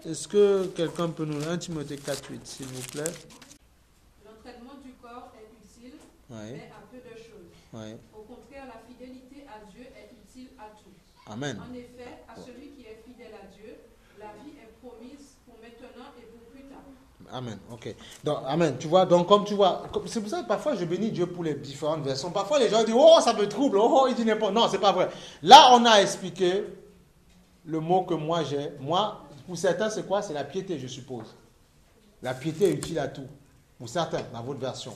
est-ce que quelqu'un peut nous... 1 Timothée 4:8, s'il vous plaît. L'entraînement du corps est utile, mais à peu de choses. Au contraire, la fidélité à Dieu est utile à tous. Amen. En effet, à celui qui est fidèle à Dieu, la vie est promise pour maintenant et pour plus tard. Amen, ok. Donc, amen. Tu vois, donc comme tu vois, c'est pour ça que parfois je bénis Dieu pour les différentes versions. Parfois les gens disent, oh, ça me trouble, oh, il dit n'importe quoi. Non, c'est pas vrai. Là, on a expliqué le mot que moi j'ai. Moi, pour certains, c'est quoi? C'est la piété, je suppose. La piété est utile à tout. Pour certains, dans votre version.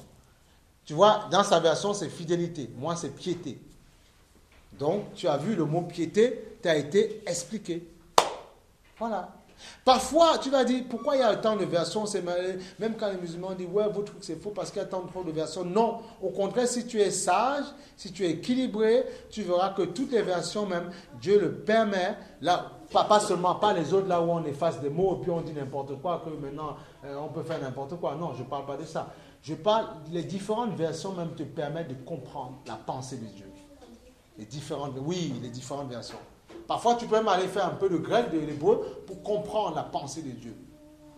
Tu vois, dans sa version, c'est fidélité. Moi, c'est piété. Donc, tu as vu le mot piété, tu as été expliqué. Voilà. Parfois, tu vas dire, pourquoi il y a autant de versions? C'est même quand les musulmans disent, ouais, votre truc c'est faux parce qu'il y a tant de versions. Non, au contraire, si tu es sage, si tu es équilibré, tu verras que toutes les versions, même, Dieu le permet. Là, pas seulement, pas les autres, là où on efface des mots et puis on dit n'importe quoi, que maintenant on peut faire n'importe quoi. Non, je ne parle pas de ça. Je parle, les différentes versions même te permettent de comprendre la pensée de Dieu. Les différentes versions. Parfois, tu peux même aller faire un peu de grec, de l'hébreu, pour comprendre la pensée de Dieu.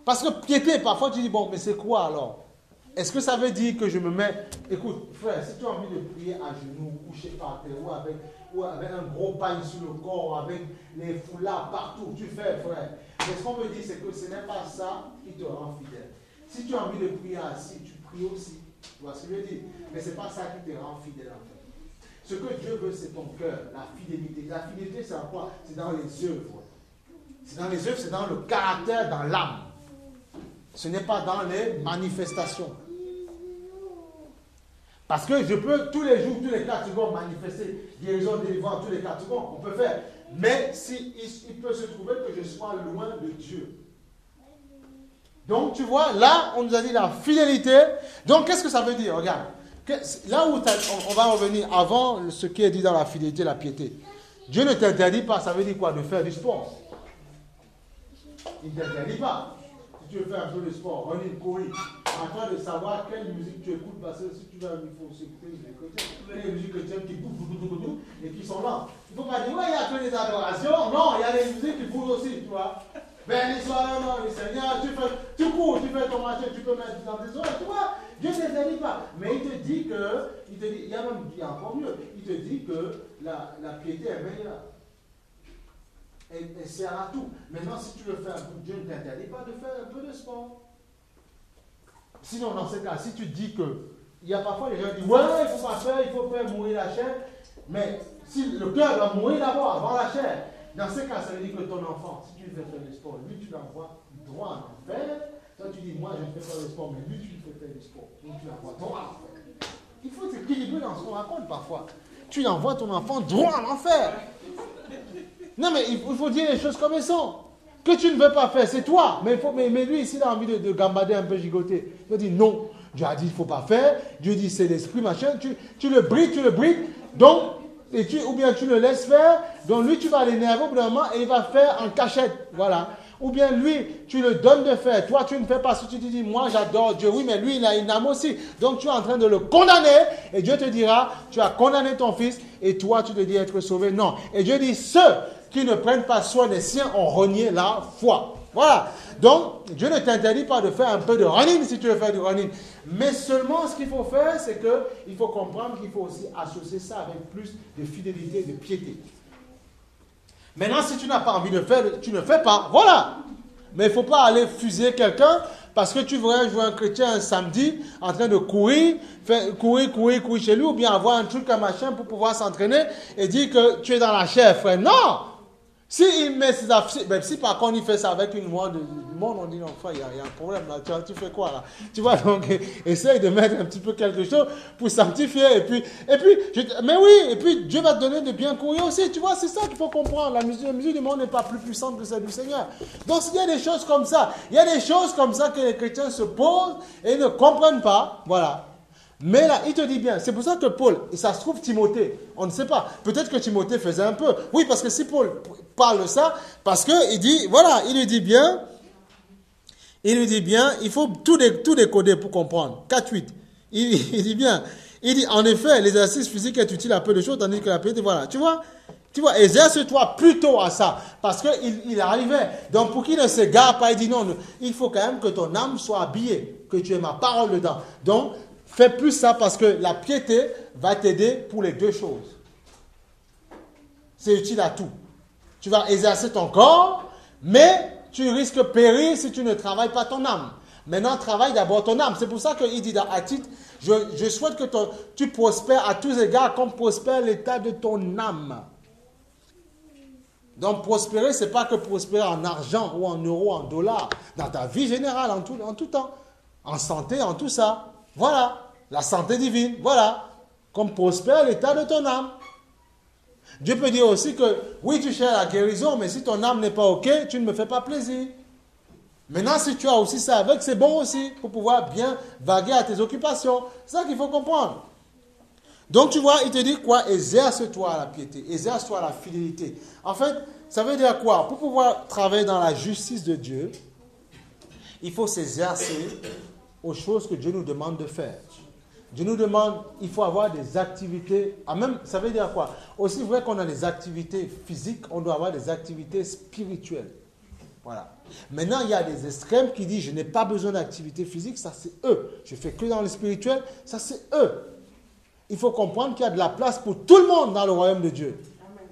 Parce que piété, parfois tu dis, bon, mais c'est quoi alors? Est-ce que ça veut dire que je me mets... Écoute, frère, si tu as envie de prier à genoux, couché par terre, ou avec un gros pagne sur le corps, avec les foulards partout, tu fais, frère. Mais ce qu'on me dit, c'est que ce n'est pas ça qui te rend fidèle. Si tu as envie de prier assis, tu pries aussi. Tu vois ce que je veux dire? Mais ce n'est pas ça qui te rend fidèle en fait. Ce que Dieu veut, c'est ton cœur, la fidélité. La fidélité, c'est en quoi? C'est dans les œuvres. C'est dans les œuvres, c'est dans le caractère, dans l'âme. Ce n'est pas dans les manifestations. Parce que je peux tous les jours, tous les 4 secondes manifester guérison, délivrance, tous les 4 secondes, on peut faire. Mais il peut se trouver que je sois loin de Dieu. Donc tu vois, là, on nous a dit la fidélité. Donc qu'est-ce que ça veut dire? Regarde. Là où on va revenir avant ce qui est dit dans la fidélité, la piété. Dieu ne t'interdit pas, ça veut dire quoi? De faire du sport. Il ne t'interdit pas. Si tu veux faire un peu de sport, running, courir, en train de savoir quelle musique tu écoutes, parce que si tu vas, il faut s'écouter les musiques chrétiennes. Les musiques chrétiennes qui bougent et qui sont là. Il ne faut pas dire, ouais, il n'y a que les adorations. Non, il y a des musiques qui bougent aussi, tu vois. Béni soit le nom du Seigneur, tu cours, tu fais ton marché, tu peux mettre dans tes oreilles, tu vois. Dieu ne t'interdit pas. Mais il te dit que, il y a encore mieux, il te dit que la piété est meilleure. Elle sert à tout. Maintenant, si tu veux faire un peu, Dieu ne t'interdit pas de faire un peu de sport. Sinon, dans ce cas, si tu dis que, il y a parfois les gens qui disent, ouais, il faut faire mourir la chair, mais si le cœur doit mourir d'abord, avant la chair, dans ce cas, ça veut dire que ton enfant, si tu lui fais faire du sport, lui, tu l'envoies droit en enfer. Toi, tu dis, moi, je ne fais pas de sport, mais lui, tu lui fais faire du sport. Donc, tu l'envoies droit en enfer. Il faut s'équilibrer dans ce qu'on raconte parfois. Tu envoies ton enfant droit en enfer. Non, mais il faut dire les choses comme elles sont. Que tu ne veux pas faire, c'est toi. Mais lui, s'il a envie de gambader un peu, gigoter, il dit non. Dieu a dit, il ne faut pas faire. Dieu dit, c'est l'esprit, machin. Tu le brides. Donc, ou bien tu le laisses faire. Donc, lui, tu vas l'énerver au bout d'un moment et il va faire en cachette. Voilà. Ou bien lui, tu le donnes de faire. Toi, tu ne fais pas ce que tu te dis, moi, j'adore Dieu. Oui, mais lui, il a une âme aussi. Donc, tu es en train de le condamner. Et Dieu te dira, tu as condamné ton fils. Et toi, tu te dis être sauvé. Non. Et Dieu dit, ceux qui ne prennent pas soin des siens ont renié la foi. Voilà. Donc, Dieu ne t'interdit pas de faire un peu de running si tu veux faire du running. Mais seulement, ce qu'il faut faire, c'est qu'il faut comprendre qu'il faut aussi associer ça avec plus de fidélité, de piété. Maintenant, si tu n'as pas envie de faire, tu ne fais pas. Voilà. Mais il ne faut pas aller fusiller quelqu'un parce que tu voudrais jouer un chrétien un samedi en train de courir chez lui ou bien avoir un truc, un machin pour pouvoir s'entraîner et dire que tu es dans la chair, frère. Non! Si il met ses affaires, ben si par contre il fait ça avec une loi du monde, on dit non, frère, il y a un problème là, tu fais quoi là? Tu vois, donc essaye de mettre un petit peu quelque chose pour sanctifier et puis mais oui, et puis Dieu va te donner de bien courir aussi, tu vois, c'est ça qu'il faut comprendre. La musique du monde n'est pas plus puissante que celle du Seigneur. Donc s'il y a des choses comme ça, que les chrétiens se posent et ne comprennent pas, voilà. Mais là, il te dit bien, c'est pour ça que Paul, et ça se trouve Timothée, on ne sait pas, peut-être que Timothée faisait un peu, oui, parce que si Paul parle de ça, parce qu'il dit, voilà, il lui dit bien, il faut tout décoder pour comprendre, 4-8, il dit bien, il dit, en effet, l'exercice physique est utile à peu de choses, tandis que la piété, voilà, tu vois, Tu vois, exerce-toi plutôt à ça. Parce qu'il arrivait. Donc, pour qu'il ne s'égare pas, il dit non, il faut quand même que ton âme soit habillée, que tu aies ma parole dedans. Donc, fais plus ça parce que la piété va t'aider pour les deux choses. C'est utile à tout. Tu vas exercer ton corps, mais tu risques de périr si tu ne travailles pas ton âme. Maintenant, travaille d'abord ton âme. C'est pour ça qu'il dit à titre, je souhaite que tu prospères à tous égards comme prospère l'état de ton âme. Donc, prospérer, ce n'est pas que prospérer en argent ou en euros, en dollars. Dans ta vie générale, en tout temps. En santé, en tout ça. Voilà. La santé divine. Voilà. Comme prospère l'état de ton âme. Dieu peut dire aussi que, oui, tu cherches la guérison, mais si ton âme n'est pas OK, tu ne me fais pas plaisir. Maintenant, si tu as aussi ça avec, c'est bon aussi, pour pouvoir bien vaguer à tes occupations. C'est ça qu'il faut comprendre. Donc, tu vois, il te dit quoi? Exerce-toi à la piété, exerce-toi à la fidélité. En fait, ça veut dire quoi? Pour pouvoir travailler dans la justice de Dieu, il faut s'exercer aux choses que Dieu nous demande de faire. Dieu nous demande, il faut avoir des activités, même, ça veut dire quoi? Aussi vrai qu'on a des activités physiques, on doit avoir des activités spirituelles. Voilà. Maintenant, il y a des extrêmes qui disent, je n'ai pas besoin d'activité physique, ça c'est eux. Je fais que dans le spirituel, ça c'est eux. Il faut comprendre qu'il y a de la place pour tout le monde dans le royaume de Dieu. Amen.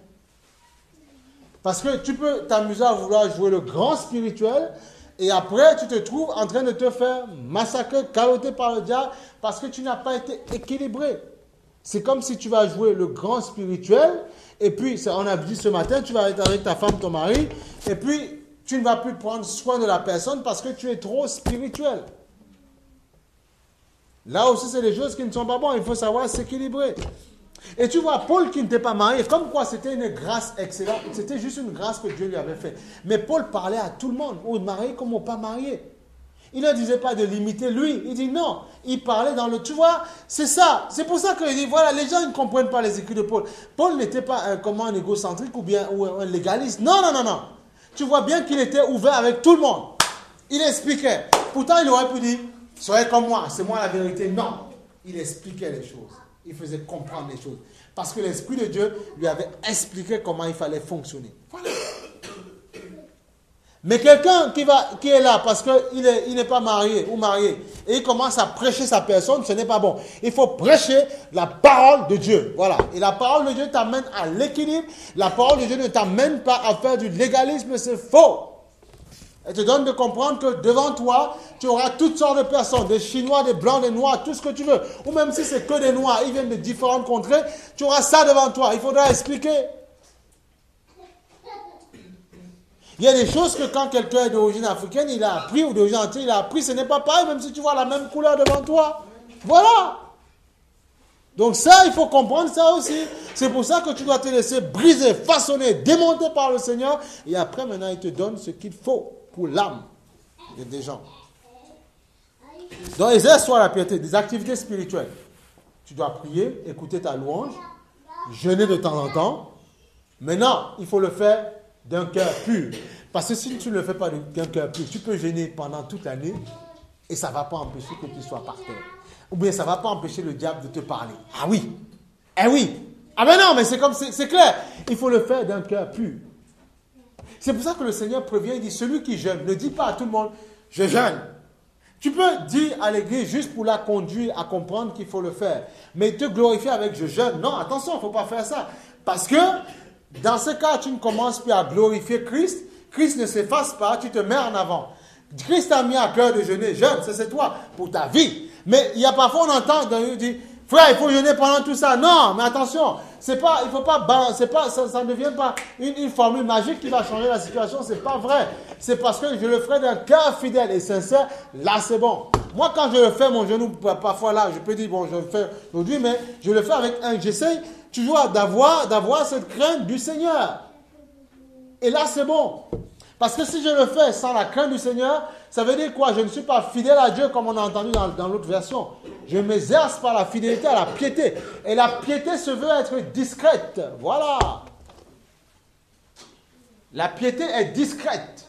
Parce que tu peux t'amuser à vouloir jouer le grand spirituel, et après, tu te trouves en train de te faire massacrer, caloter par le diable parce que tu n'as pas été équilibré. C'est comme si tu vas jouer le grand spirituel et puis, on a dit ce matin, tu vas être avec ta femme, ton mari, et puis tu ne vas plus prendre soin de la personne parce que tu es trop spirituel. Là aussi, c'est des choses qui ne sont pas bonnes. Il faut savoir s'équilibrer. Et tu vois, Paul qui n'était pas marié, comme quoi c'était une grâce excellente, c'était juste une grâce que Dieu lui avait faite. Mais Paul parlait à tout le monde, aux mariés comme aux pas mariés. Il ne disait pas de limiter lui, il dit non, il parlait dans le... Tu vois, c'est ça, c'est pour ça qu'il dit, voilà, les gens ne comprennent pas les écrits de Paul. Paul n'était pas un égocentrique ou un légaliste, non. Tu vois bien qu'il était ouvert avec tout le monde. Il expliquait. Pourtant, il aurait pu dire, soyez comme moi, c'est moi la vérité. Non, il expliquait les choses. Il faisait comprendre les choses. Parce que l'Esprit de Dieu lui avait expliqué comment il fallait fonctionner. Voilà. Mais quelqu'un qui est là parce qu'il n'est pas marié ou marié et il commence à prêcher sa personne, ce n'est pas bon. Il faut prêcher la parole de Dieu. Voilà. Et la parole de Dieu t'amène à l'équilibre. La parole de Dieu ne t'amène pas à faire du légalisme, c'est faux. Elle te donne de comprendre que devant toi, tu auras toutes sortes de personnes, des Chinois, des Blancs, des Noirs, tout ce que tu veux. Ou même si c'est que des Noirs, ils viennent de différentes contrées, tu auras ça devant toi. Il faudra expliquer. Il y a des choses que quand quelqu'un est d'origine africaine, il a appris, ou d'origine entière, il a appris, ce n'est pas pareil, même si tu vois la même couleur devant toi. Voilà. Donc ça, il faut comprendre ça aussi. C'est pour ça que tu dois te laisser briser, façonner, démonter par le Seigneur. Et après, maintenant, il te donne ce qu'il faut pour l'âme des gens. Donc, exerce-toi la piété, des activités spirituelles. Tu dois prier, écouter ta louange, jeûner de temps en temps. Maintenant, il faut le faire d'un cœur pur. Parce que si tu ne le fais pas d'un cœur pur, tu peux jeûner pendant toute l'année et ça ne va pas empêcher que tu sois par terre. Ou bien ça ne va pas empêcher le diable de te parler. Ah oui. Eh oui. Ah ben non, mais c'est clair. Il faut le faire d'un cœur pur. C'est pour ça que le Seigneur prévient, il dit, celui qui jeûne, ne dit pas à tout le monde, je jeûne. Tu peux dire à l'église juste pour la conduire à comprendre qu'il faut le faire. Mais te glorifier avec je jeûne, non, attention, il ne faut pas faire ça. Parce que dans ce cas, tu ne commences plus à glorifier Christ. Christ ne s'efface pas, tu te mets en avant. Christ a mis à cœur de jeûner, jeûne, c'est toi, pour ta vie. Mais il y a parfois, on entend, on dit, frère, il faut jeûner pendant tout ça. Non, mais attention, ça ne devient pas une formule magique qui va changer la situation, c'est pas vrai. C'est parce que je le ferai d'un cœur fidèle et sincère, là c'est bon. Moi, quand je le fais, mon genou, parfois là, je peux dire, bon, je le fais aujourd'hui, mais je le fais avec j'essaye toujours d'avoir cette crainte du Seigneur. Et là, c'est bon. Parce que si je le fais sans la crainte du Seigneur, ça veut dire quoi? Je ne suis pas fidèle à Dieu comme on a entendu dans l'autre version. Je m'exerce par la fidélité à la piété. Et la piété se veut être discrète. Voilà. La piété est discrète.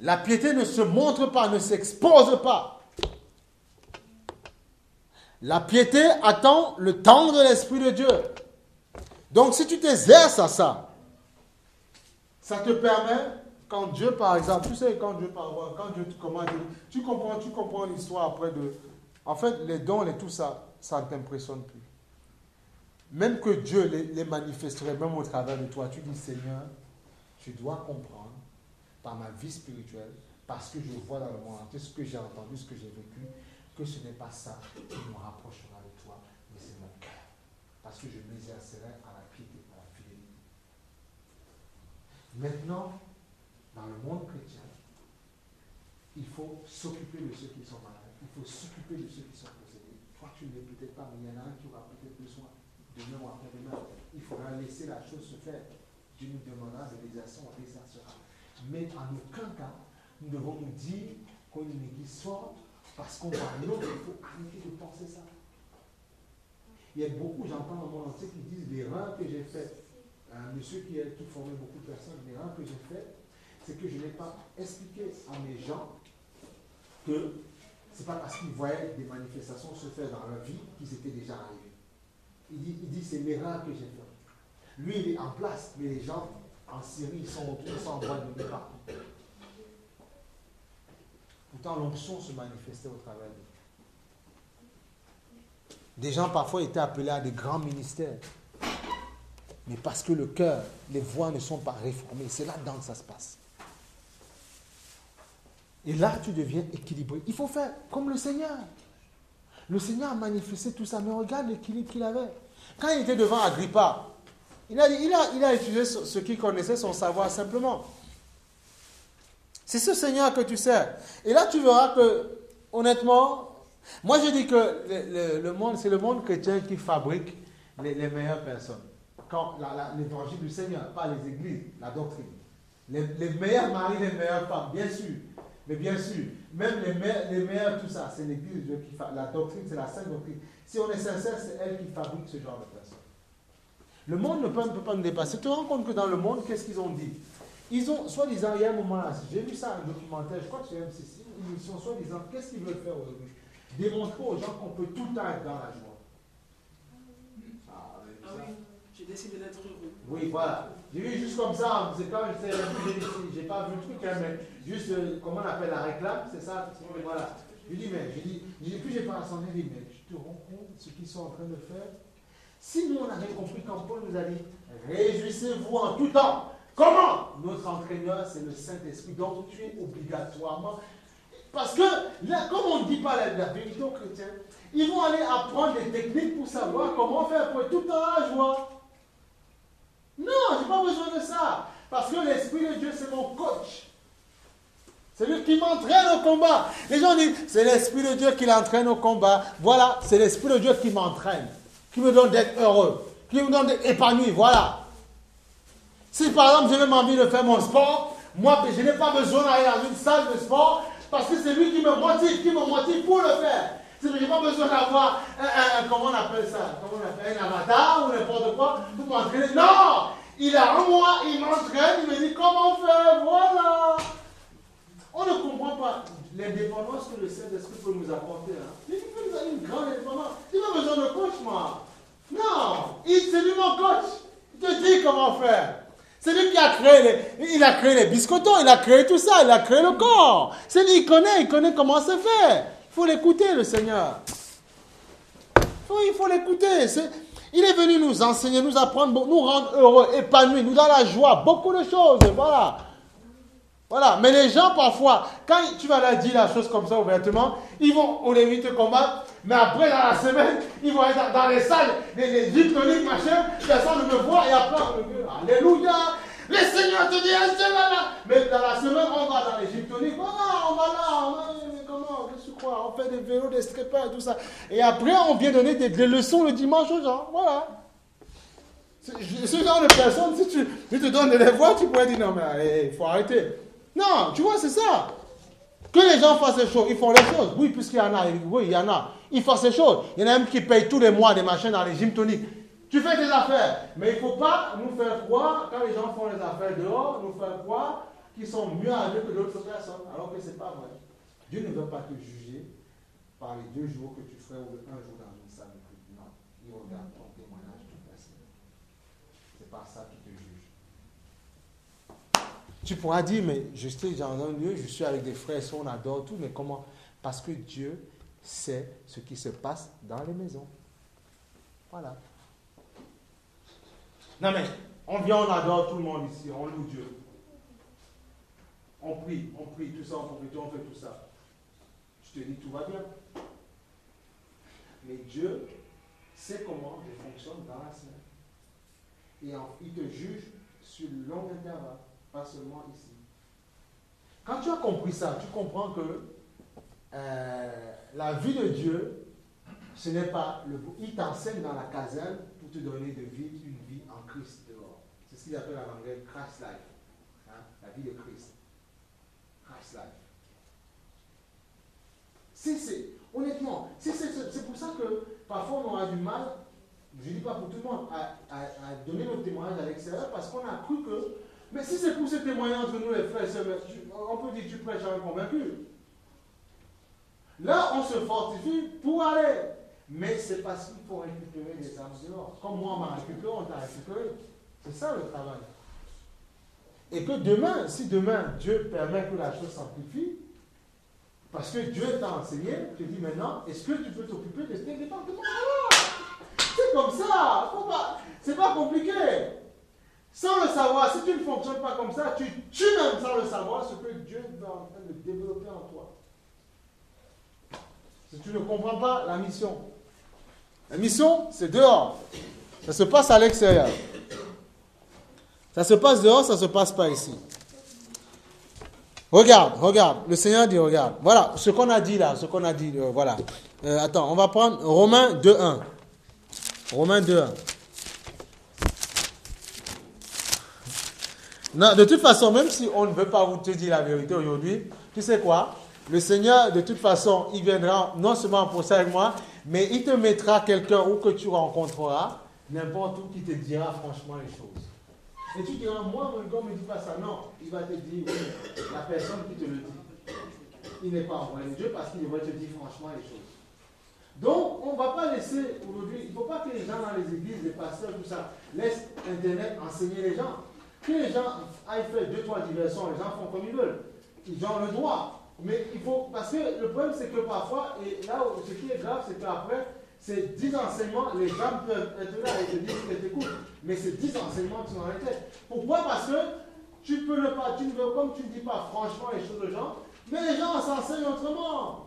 La piété ne se montre pas, ne s'expose pas. La piété attend le temps de l'Esprit de Dieu. Donc si tu t'exerces à ça, ça te permet, quand Dieu par exemple, tu sais, quand Dieu tu comprends l'histoire après de... En fait, les dons et tout ça, ça ne t'impressionne plus. Même que Dieu les manifesterait, même au travers de toi, tu dis Seigneur, tu dois comprendre par ma vie spirituelle, parce que je vois dans le monde entier ce que j'ai entendu, ce que j'ai vécu, que ce n'est pas ça qui me rapprochera de toi, mais c'est mon cœur. Parce que je m'exercerai à la piété, à la fidélité. Maintenant, dans le monde chrétien, il faut s'occuper de ceux qui sont malades, il faut s'occuper de ceux qui sont possédés. Toi, tu ne l'es peut-être pas, mais il y en a un qui aura peut-être besoin. Demain ou après-demain, il faudra laisser la chose se faire. Dieu nous demandera de l'exercer, on l'exercera. Mais en aucun cas, nous devons nous dire qu'on est une église forte parce qu'on va l'autre. Il faut arrêter de penser ça. Il y a beaucoup, j'entends dans mon entier, qui disent l'erreur que j'ai faite. Un monsieur qui formait beaucoup de personnes, l'erreur que j'ai faite, c'est que je n'ai pas expliqué à mes gens que ce n'est pas parce qu'ils voyaient des manifestations se faire dans leur vie qu'ils étaient déjà arrivés. Il dit c'est l'erreur que j'ai faite. Lui, il est en place, mais les gens en Syrie, ils sont en droit de venir partout. Pourtant, l'onction se manifestait au travers d'eux. Des gens parfois étaient appelés à des grands ministères. Mais parce que le cœur, les voies ne sont pas réformées, c'est là-dedans que ça se passe. Et là, tu deviens équilibré. Il faut faire comme le Seigneur. Le Seigneur a manifesté tout ça, mais regarde l'équilibre qu'il avait. Quand il était devant Agrippa, il a utilisé ce qu'il connaissait, son savoir simplement. C'est ce Seigneur que tu sers. Et là, tu verras que, honnêtement, moi je dis que le monde, c'est le monde chrétien qui fabrique les meilleures personnes. Quand l'évangile du Seigneur, pas les églises, la doctrine. Les meilleurs maris, les meilleures femmes, bien sûr. Mais bien sûr, même les meilleurs, tout ça, c'est l'église de Dieu qui fabrique. La doctrine, c'est la sainte doctrine. Si on est sincère, c'est elle qui fabrique ce genre de personnes. Le monde ne peut pas nous dépasser. Tu te rends compte que dans le monde, qu'est-ce qu'ils ont dit? Ils ont, soi-disant, il y a un moment là, j'ai vu ça, un documentaire, je crois que c'est M6, ils sont soi-disant, qu'est-ce qu'ils veulent faire aujourd'hui? Démontrer aux gens qu'on peut tout le temps être dans la joie. Ah oui, j'ai décidé d'être heureux. Oui, voilà. J'ai vu juste comme ça, c'est quand j'ai pas vu le truc, hein, mais juste, comment on appelle la réclame, c'est ça, voilà. Je dis, plus j'ai pas assemblé, je dis, mais tu te rends compte de ce qu'ils sont en train de faire? Si nous on avait compris quand Paul nous a dit, réjouissez-vous en tout temps. Comment? Notre entraîneur, c'est le Saint-Esprit, donc tu es obligatoirement. Parce que, là, comme on ne dit pas la vérité aux chrétiens, ils vont aller apprendre des techniques pour savoir comment faire pour être tout le temps à la joie. Non, je n'ai pas besoin de ça. Parce que l'Esprit de Dieu, c'est mon coach. C'est lui qui m'entraîne au combat. Les gens disent, c'est l'Esprit de Dieu qui l'entraîne au combat. Voilà, c'est l'Esprit de Dieu qui m'entraîne, qui me donne d'être heureux, qui me donne d'être épanoui. Voilà. Si par exemple, j'ai même envie de faire mon sport, moi, je n'ai pas besoin d'aller dans une salle de sport parce que c'est lui qui me motive pour le faire. Je n'ai pas besoin d'avoir comment on appelle ça? Un avatar ou n'importe quoi pour m'entraîner. Non! Il a en moi, il m'entraîne, il me dit comment faire, voilà. On ne comprend pas l'indépendance que le Saint-Esprit peut nous apporter. Hein. Il peut nous donner une grande indépendance. Il n'a pas besoin de coach, moi. Non, c'est lui mon coach. Il te dit comment faire. C'est lui qui a créé les biscottons, il a créé tout ça, il a créé le corps. C'est lui, il connaît comment se faire. Il faut l'écouter, le Seigneur. Il faut l'écouter. Il est venu nous enseigner, nous apprendre, nous rendre heureux, épanouis, nous donner la joie, beaucoup de choses. Voilà. Voilà. Mais les gens, parfois, quand tu vas leur dire la chose comme ça ouvertement, ils vont au début te combattre, mais après, dans la semaine, ils vont être dans les salles, les gym toniques, machin, personne ne me voit, et après, alléluia, le Seigneur te dit, là. Mais dans la semaine, on va dans les gym toniques, voilà, on va là, comment, qu'est-ce que tu crois, on fait des vélos, des strippers et tout ça. Et après, on vient donner des leçons le dimanche aux gens, voilà. Ce genre de personnes, si tu te donnes de les voir, tu pourrais dire, non, mais il faut arrêter. Non, tu vois, c'est ça. Que les gens fassent les choses, ils font les choses. Oui, puisqu'il y en a, oui, il y en a. Ils font ces choses. Il y en a même qui payent tous les mois des machins dans les gym toniques. Tu fais des affaires. Mais il ne faut pas nous faire croire, quand les gens font les affaires dehors, nous faire croire qu'ils sont mieux à eux que d'autres personnes. Alors que ce n'est pas vrai. Dieu ne veut pas te juger par les 2 jours que tu ferais ou le 1 jour dans une salle de culte. Non, il regarde ton témoignage toute la semaine. C'est pas ça qui te juge. Tu pourras dire, mais je suis dans un lieu, je suis avec des frères, on adore tout, mais comment? Parce que Dieu sait ce qui se passe dans les maisons. Voilà. Non mais, on vient, on adore tout le monde ici, on loue Dieu. On prie, tout ça, on fait tout ça. Je te dis, tout va bien. Mais Dieu sait comment je fonctionne dans la semaine. Et il te juge sur le long intervalle, pas seulement ici. Quand tu as compris ça, tu comprends que la vie de Dieu, ce n'est pas il t'enseigne dans la caserne pour te donner de vivre une vie en Christ dehors. C'est ce qu'il appelle en anglais Christ life. Hein? La vie de Christ. Christ life. Honnêtement, c'est pour ça que parfois on aura du mal, je ne dis pas pour tout le monde, à donner notre témoignage à l'extérieur parce qu'on a cru que, mais si c'est pour ce témoignage entre nous les frères et sœurs, on peut dire que tu prêches à un convaincu. Là, on se fortifie pour aller. Mais c'est parce qu'il faut récupérer les âmes dehors. Comme moi, on m'a récupéré, on t'a récupéré. C'est ça le travail. Et que demain, si demain Dieu permet que la chose s'amplifie, parce que Dieu t'a enseigné, tu dis maintenant, est-ce que tu peux t'occuper de tes départements? C'est comme ça. C'est pas compliqué. Sans le savoir, si tu ne fonctionnes pas comme ça, tu tues même sans le savoir ce que Dieu est en train de développer en toi. Si tu ne comprends pas la mission. La mission, c'est dehors. Ça se passe à l'extérieur. Ça se passe dehors, ça ne se passe pas ici. Regarde. Le Seigneur dit, regarde. Voilà, ce qu'on a dit là, voilà. Attends, on va prendre Romains 2.1. Romains 2.1. Non, de toute façon, même si on ne veut pas vous te dire la vérité aujourd'hui, tu sais quoi? Le Seigneur, de toute façon, il viendra non seulement pour ça avec moi, mais il te mettra quelqu'un ou que tu rencontreras, n'importe où, qui te dira franchement les choses. Et tu diras, moi, mon gars ne me dit pas ça. Non, il va te dire, oui, la personne qui te le dit, il n'est pas envoyé de Dieu parce qu'il devrait te dire franchement les choses. Donc, on ne va pas laisser aujourd'hui, il ne faut pas que les gens dans les églises, les pasteurs, tout ça, laissent Internet enseigner les gens. Que les gens aillent faire 2-3 diversions, les gens font comme ils veulent. Ils ont le droit. Mais il faut, parce que le problème c'est que parfois, et là ce qui est grave, c'est qu'après, ces 10 enseignements, les gens peuvent être là et te dire qu'ils t'écoutent. Mais ces 10 enseignements qui sont dans les têtes. Pourquoi? Parce que tu peux ne pas, tu ne veux, comme tu ne dis pas franchement les choses aux gens, mais les gens s'enseignent autrement.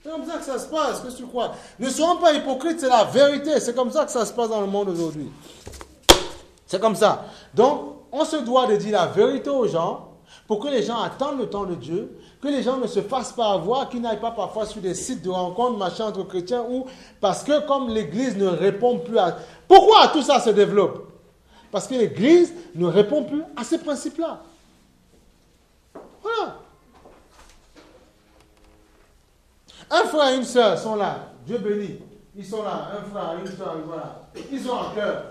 C'est comme ça que ça se passe, qu'est-ce que tu crois? Ne soyons pas hypocrites, c'est la vérité. C'est comme ça que ça se passe dans le monde aujourd'hui. C'est comme ça. Donc, on se doit de dire la vérité aux gens pour que les gens attendent le temps de Dieu, que les gens ne se fassent pas avoir, qu'ils n'aillent pas parfois sur des sites de rencontres, machin, entre chrétiens, ou parce que comme l'Église ne répond plus à... Pourquoi tout ça se développe? Parce que l'Église ne répond plus à ces principes-là. Voilà. Un frère et une sœur sont là, Dieu bénit. Ils sont là, un frère et une sœur, voilà. Ils ont à cœur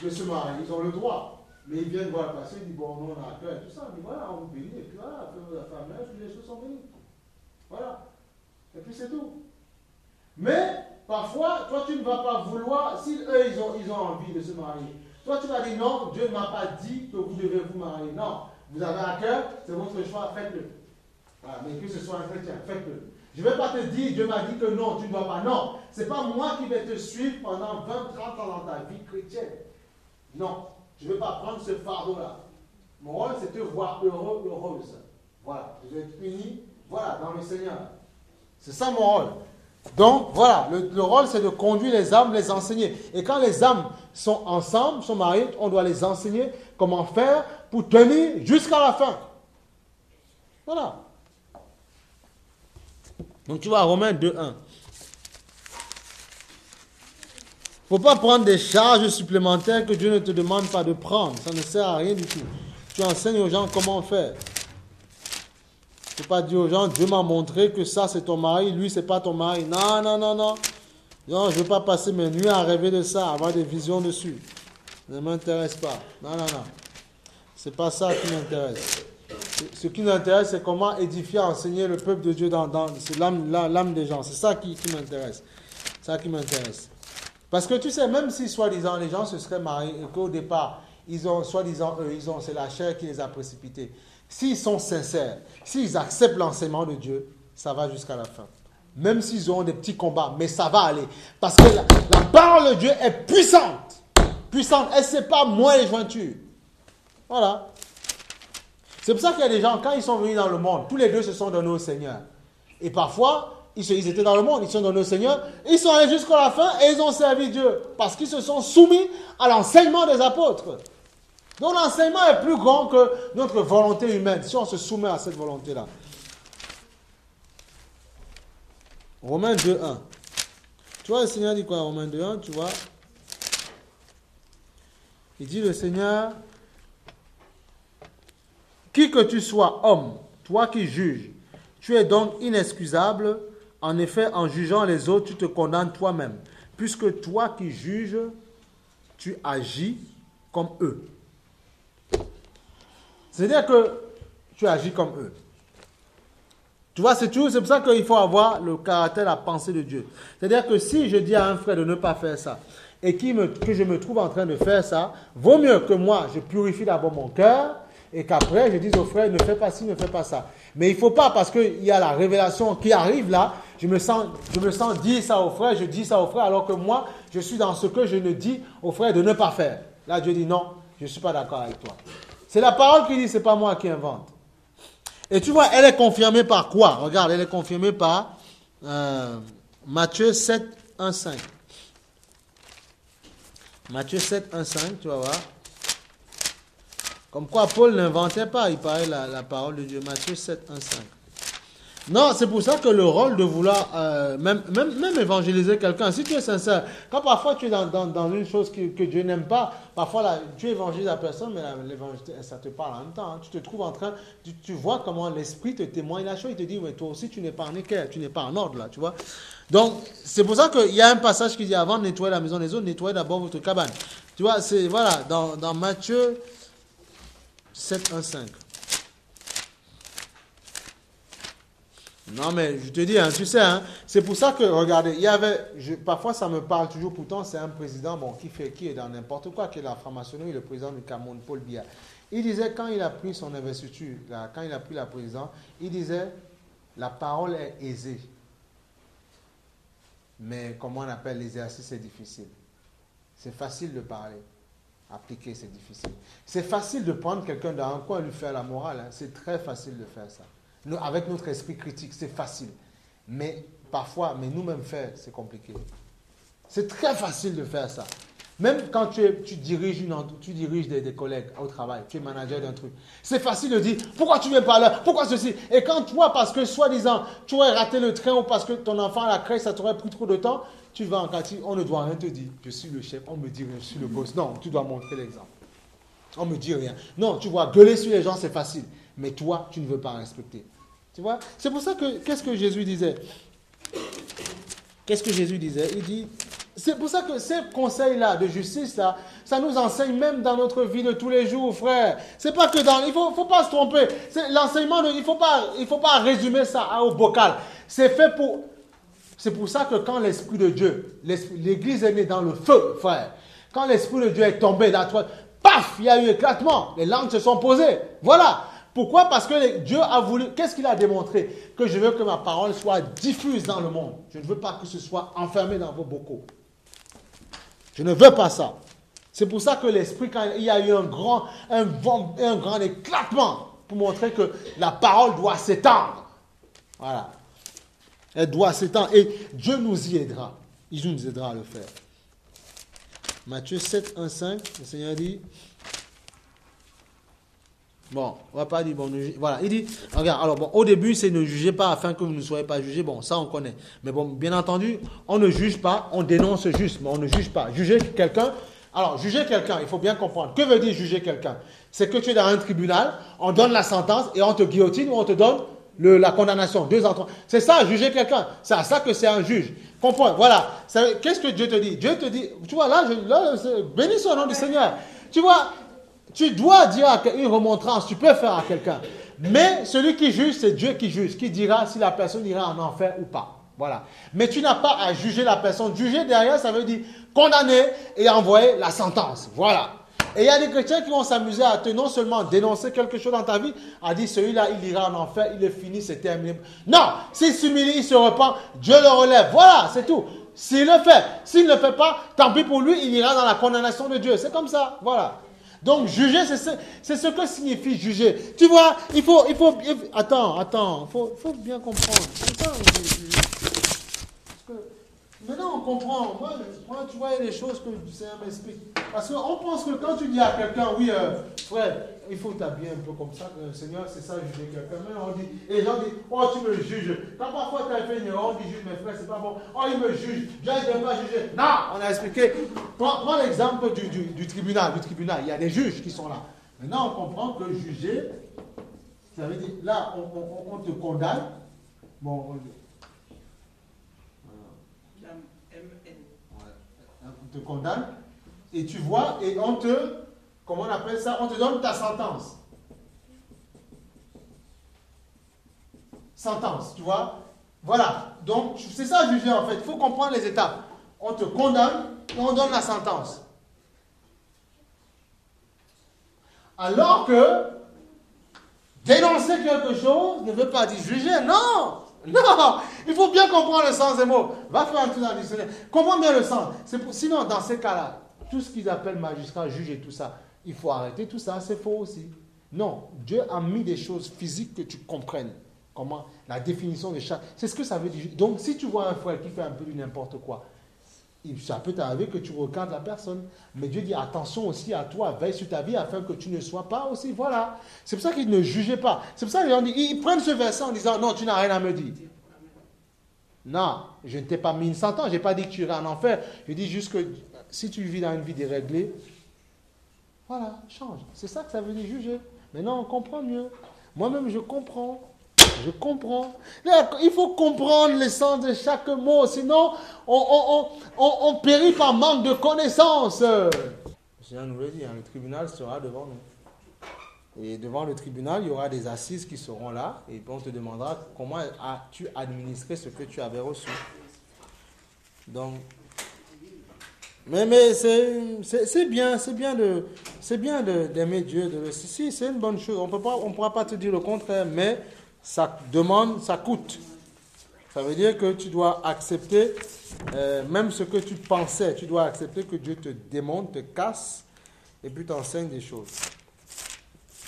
de se marier, ils ont le droit. Mais ils viennent voir le passé, ils disent, bon, nous on a à cœur et tout ça. Mais voilà, on vous bénit, et puis voilà, après la femme, puis les choses sont bénies. Voilà. Et puis c'est tout. Mais, parfois, toi tu ne vas pas vouloir, si eux ils ont envie de se marier, toi tu vas dire, non, Dieu ne m'a pas dit que vous devez vous marier. Non, vous avez à cœur, c'est votre choix, faites-le. Voilà, mais que ce soit un chrétien, faites-le. Je ne vais pas te dire, Dieu m'a dit que non, tu ne dois pas. Non, ce n'est pas moi qui vais te suivre pendant 20, 30 ans dans ta vie chrétienne. Non. Je ne vais pas prendre ce fardeau-là. Mon rôle, c'est de te voir heureux, heureuse. Voilà. Je vais être uni, voilà, dans le Seigneur. C'est ça mon rôle. Donc, voilà. Le rôle, c'est de conduire les âmes, les enseigner. Et quand les âmes sont ensemble, sont mariées, on doit les enseigner comment faire pour tenir jusqu'à la fin. Voilà. Donc, tu vois, Romains 2.1. Il ne faut pas prendre des charges supplémentaires que Dieu ne te demande pas de prendre. Ça ne sert à rien du tout. Tu enseignes aux gens comment faire. Il ne faut pas dire aux gens, Dieu m'a montré que ça c'est ton mari, lui c'est pas ton mari. Non. Non, je ne veux pas passer mes nuits à rêver de ça, avoir des visions dessus. Ça ne m'intéresse pas. Non. C'est pas ça qui m'intéresse. Ce qui nous intéresse, c'est comment édifier, enseigner le peuple de Dieu c'est l'âme des gens. C'est ça qui m'intéresse. C'est ça qui m'intéresse. Parce que tu sais, même si soi-disant les gens se seraient mariés et qu'au départ, ils ont, soi-disant, c'est la chair qui les a précipités. S'ils sont sincères, s'ils acceptent l'enseignement de Dieu, ça va jusqu'à la fin. Même s'ils auront des petits combats, mais ça va aller. Parce que la parole de Dieu est puissante. Puissante. Elle ne sait pas moins les jointures. Voilà. C'est pour ça qu'il y a des gens, quand ils sont venus dans le monde, tous les deux se sont donnés au Seigneur. Et parfois, ils étaient dans le monde, ils se sont donnés au Seigneur, ils sont allés jusqu'à la fin et ils ont servi Dieu. Parce qu'ils se sont soumis à l'enseignement des apôtres. Donc l'enseignement est plus grand que notre volonté humaine, si on se soumet à cette volonté-là. Romains 2.1. Tu vois, le Seigneur dit quoi, Romains 2.1, tu vois? Il dit, le Seigneur, qui que tu sois, homme, toi qui juges, tu es donc inexcusable. En effet, en jugeant les autres, tu te condamnes toi-même. Puisque toi qui juges, tu agis comme eux. C'est-à-dire que tu agis comme eux. Tu vois, c'est pour ça qu'il faut avoir le caractère, la pensée de Dieu. C'est-à-dire que si je dis à un frère de ne pas faire ça, et que je me trouve en train de faire ça, vaut mieux que moi, je purifie d'abord mon cœur, et qu'après, je dise au frère, ne fais pas ci, ne fais pas ça. Mais il ne faut pas, parce qu'il y a la révélation qui arrive là, je me sens dire ça au frère, je dis ça au frère, alors que moi, je suis dans ce que je ne dis au frère de ne pas faire. Là, Dieu dit non, je ne suis pas d'accord avec toi. C'est la parole qui dit, ce n'est pas moi qui invente. Et tu vois, elle est confirmée par quoi? Regarde, elle est confirmée par Matthieu 7, 1, 5. Matthieu 7, 1, 5, tu vas voir. Comme quoi Paul n'inventait pas, il parlait la parole de Dieu. Matthieu 7, 1, 5. Non, c'est pour ça que le rôle de vouloir même évangéliser quelqu'un, si tu es sincère, quand parfois tu es dans une chose que Dieu n'aime pas, parfois là, tu évangélises la personne, mais l'évangile, ça te parle en même temps. Hein. Tu te trouves en train, tu vois comment l'esprit te témoigne la chose, il te dit, mais toi aussi tu n'es pas en équerre, tu n'es pas en ordre là, tu vois. Donc, c'est pour ça qu'il y a un passage qui dit, avant de nettoyer la maison des autres, nettoyez d'abord votre cabane. Tu vois, c'est, voilà, dans Matthieu 7, 1, 5. Non, mais je te dis, hein, tu sais, hein, c'est pour ça que, regardez, parfois ça me parle toujours, pourtant c'est un président qui est dans n'importe quoi, qui est la franc-maçonnerie, le président du Cameroun, Paul Biya. Il disait, quand il a pris son investiture, quand il a pris la présidence, il disait, la parole est aisée. Mais comment on appelle l'exercice, c'est difficile. C'est facile de parler. Appliquer, c'est difficile. C'est facile de prendre quelqu'un dans un coin et lui faire la morale. Hein. C'est très facile de faire ça. Nous, avec notre esprit critique, c'est facile. Mais parfois, nous-mêmes faire, c'est compliqué. C'est très facile de faire ça. Même quand tu diriges des collègues au travail, tu es manager d'un truc. C'est facile de dire, pourquoi tu viens par là? Pourquoi ceci? Et quand toi, parce que soi-disant, tu aurais raté le train ou parce que ton enfant à la crèche, ça t'aurait pris trop de temps, tu vas en quartier, on ne doit rien te dire. Je suis le chef, on me dit rien, je suis le boss. Non, tu dois montrer l'exemple. On me dit rien. Non, tu vois, gueuler sur les gens, c'est facile. Mais toi, tu ne veux pas respecter. Tu vois? C'est pour ça que, qu'est-ce que Jésus disait? Qu'est-ce que Jésus disait? Il dit, c'est pour ça que ces conseils-là de justice, là, ça nous enseigne même dans notre vie de tous les jours, frère. C'est pas que il faut pas se tromper. C'est l'enseignement, il faut pas résumer ça au bocal. C'est pour ça que quand l'Esprit de Dieu, l'Église est née dans le feu, frère. Quand l'Esprit de Dieu est tombé dans toi, paf, il y a eu éclatement. Les langues se sont posées. Voilà. Pourquoi? Parce que Dieu a voulu, qu'est-ce qu'il a démontré? Que je veux que ma parole soit diffuse dans le monde. Je ne veux pas que ce soit enfermé dans vos bocaux. Je ne veux pas ça. C'est pour ça que l'Esprit, quand il y a eu un grand éclatement, pour montrer que la parole doit s'étendre. Voilà. Elle doit s'étendre. Et Dieu nous y aidera. Il nous aidera à le faire. Matthieu 7, 1, 5, le Seigneur dit... Bon, on va pas dire, bon, voilà, il dit, regarde, alors bon, au début, c'est ne jugez pas afin que vous ne soyez pas jugés, bon, ça on connaît. Mais bon, bien entendu, on ne juge pas, on dénonce juste, mais on ne juge pas. Juger quelqu'un, alors, juger quelqu'un, il faut bien comprendre. Que veut dire juger quelqu'un? C'est que tu es dans un tribunal, on donne la sentence et on te guillotine ou on te donne la condamnation, 2 ans, 3. C'est ça, juger quelqu'un. C'est à ça que c'est un juge. Comprends, voilà. Qu'est-ce que Dieu te dit? Dieu te dit, tu vois, là bénis son nom du Seigneur. Tu vois, tu dois dire une remontrance, tu peux faire à quelqu'un. Mais celui qui juge, c'est Dieu qui juge, qui dira si la personne ira en enfer ou pas. Voilà. Mais tu n'as pas à juger la personne. Juger derrière, ça veut dire condamner et envoyer la sentence. Voilà. Et il y a des chrétiens qui vont s'amuser à te non seulement dénoncer quelque chose dans ta vie, à dire celui-là, il ira en enfer, il est fini, c'est terminé. Non, s'il s'humilie, il se repent, Dieu le relève. Voilà, c'est tout. S'il le fait, s'il ne le fait pas, tant pis pour lui, il ira dans la condamnation de Dieu. C'est comme ça, voilà. Donc juger, c'est ce que signifie juger. Tu vois, il faut attends, il faut bien comprendre. C'est ça, maintenant, on comprend. Moi, tu vois, il y a des choses que le Seigneur m'explique. Parce qu'on pense que quand tu dis à quelqu'un, oui, frère, il faut t'habiller un peu comme ça, que le Seigneur, c'est ça, juger quelqu'un. Mais on dit, et les gens disent, oh, tu me juges. Quand parfois tu as fait une erreur, on dit, juge mes frères, c'est pas bon. Oh, il me juge. Dieu ne veut pas juger. Non, on a expliqué. Prends l'exemple du tribunal. Il y a des juges qui sont là. Maintenant, on comprend que juger, ça veut dire, là, on te condamne. Bon, on te condamne et tu vois et on te, comment on appelle ça, on te donne ta sentence. Sentence, tu vois. Voilà, donc c'est ça juger en fait, il faut comprendre les étapes. On te condamne et on donne la sentence. Alors que dénoncer quelque chose ne veut pas dire juger, non. Non, il faut bien comprendre le sens des mots. Va faire un tour dans le dictionnaire. Comprends bien le sens. Sinon, dans ces cas-là, tout ce qu'ils appellent magistrat, juge et tout ça, il faut arrêter tout ça, c'est faux aussi. Non, Dieu a mis des choses physiques que tu comprennes. Comment la définition de chaque. C'est ce que ça veut dire. Donc, si tu vois un frère qui fait un peu du n'importe quoi, ça peut t'arriver que tu regardes la personne. Mais Dieu dit attention aussi à toi, veille sur ta vie afin que tu ne sois pas aussi. Voilà. C'est pour ça qu'ils ne jugeaient pas. C'est pour ça qu'ils prennent ce verset en disant non, tu n'as rien à me dire. Non, je ne t'ai pas mis une sentence. Je n'ai pas dit que tu irais en enfer. Je dis juste que si tu vis dans une vie déréglée, voilà, change. C'est ça que ça veut dire juger. Maintenant, on comprend mieux. Moi-même, je comprends. Je comprends. Il faut comprendre le sens de chaque mot, sinon on périt par manque de connaissances. Le Seigneur nous le dit, le tribunal sera devant nous. Et devant le tribunal, il y aura des assises qui seront là, et on te demandera comment as-tu administré ce que tu avais reçu. Donc, mais c'est bien d'aimer Dieu. Si, c'est une bonne chose. On ne pourra pas te dire le contraire, mais ça demande, ça coûte. Ça veut dire que tu dois accepter, même ce que tu pensais, tu dois accepter que Dieu te démonte, te casse, et puis t'enseigne des choses.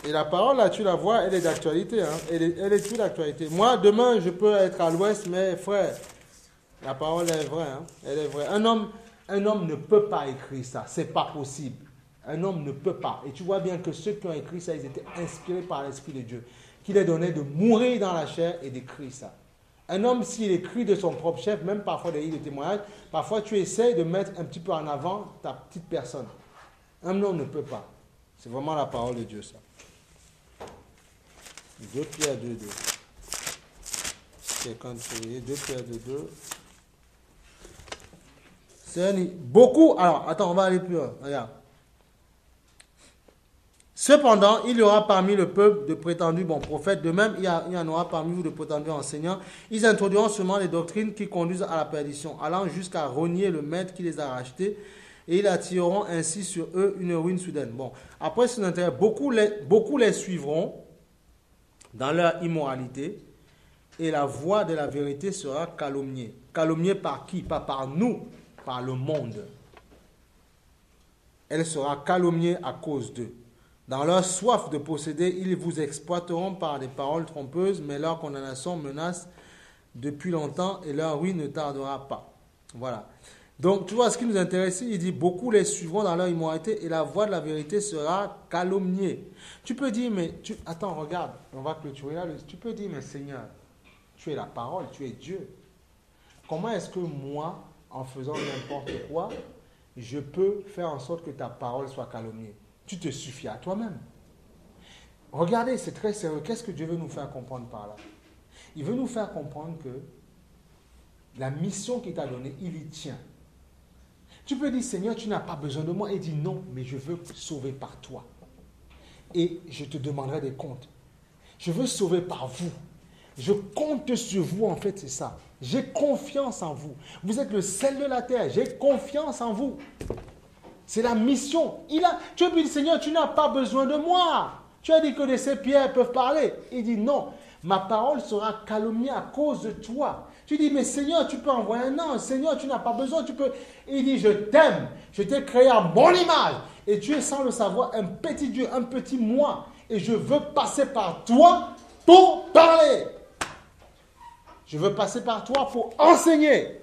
Et la parole, là, tu la vois, elle est d'actualité. Hein. Elle est toute d'actualité. Moi, demain, je peux être à l'ouest, mais frère, la parole est vraie. Hein. Elle est vraie. Un homme ne peut pas écrire ça. C'est pas possible. Un homme ne peut pas. Et tu vois bien que ceux qui ont écrit ça, ils étaient inspirés par l'Esprit de Dieu, qui les donnait de mourir dans la chair et d'écrire ça. Un homme, s'il écrit de son propre chef, même parfois des livres de témoignages, parfois tu essaies de mettre un petit peu en avant ta petite personne. Un homme ne peut pas. C'est vraiment la parole de Dieu, ça. 2 Pierre 2, 2. Quelqu'un de février, 2 Pierre 2, 2. C'est beaucoup. Alors, attends, on va aller plus loin. Regarde. Cependant, il y aura parmi le peuple de prétendus bons prophètes. De même, il y en aura parmi vous de prétendus enseignants. Ils introduiront seulement les doctrines qui conduisent à la perdition, allant jusqu'à renier le maître qui les a rachetés. Et ils attireront ainsi sur eux une ruine soudaine. Bon, après son intérêt, beaucoup les suivront dans leur immoralité, et la voix de la vérité sera calomniée. Calomniée par qui? Pas par nous, par le monde. Elle sera calomniée à cause d'eux. Dans leur soif de posséder, ils vous exploiteront par des paroles trompeuses, mais leur condamnation menace depuis longtemps et leur ruine ne tardera pas. Voilà. Donc, tu vois, ce qui nous intéresse, il dit, beaucoup les suivront dans leur immoralité et la voix de la vérité sera calomniée. Tu peux dire, mais, attends, regarde, on va clôturer là. Tu peux dire, mais Seigneur, tu es la parole, tu es Dieu. Comment est-ce que moi, en faisant n'importe quoi, je peux faire en sorte que ta parole soit calomniée? Tu te suffis à toi-même. Regardez, c'est très sérieux. Qu'est-ce que Dieu veut nous faire comprendre par là? Il veut nous faire comprendre que la mission qu'il t'a donnée, il y tient. Tu peux dire, Seigneur, tu n'as pas besoin de moi. Il dit, non, mais je veux sauver par toi. Et je te demanderai des comptes. Je veux sauver par vous. Je compte sur vous, en fait, c'est ça. J'ai confiance en vous. Vous êtes le sel de la terre. J'ai confiance en vous. C'est la mission. Tu as dit, Seigneur, tu n'as pas besoin de moi. Tu as dit que ces pierres peuvent parler. Il dit, non, ma parole sera calomniée à cause de toi. Tu dis, mais Seigneur, tu peux envoyer un ange. Seigneur, tu n'as pas besoin. Tu peux. Il dit, je t'aime. Je t'ai créé à mon image. Et tu es sans le savoir un petit Dieu, un petit moi. Et je veux passer par toi pour parler. Je veux passer par toi pour enseigner.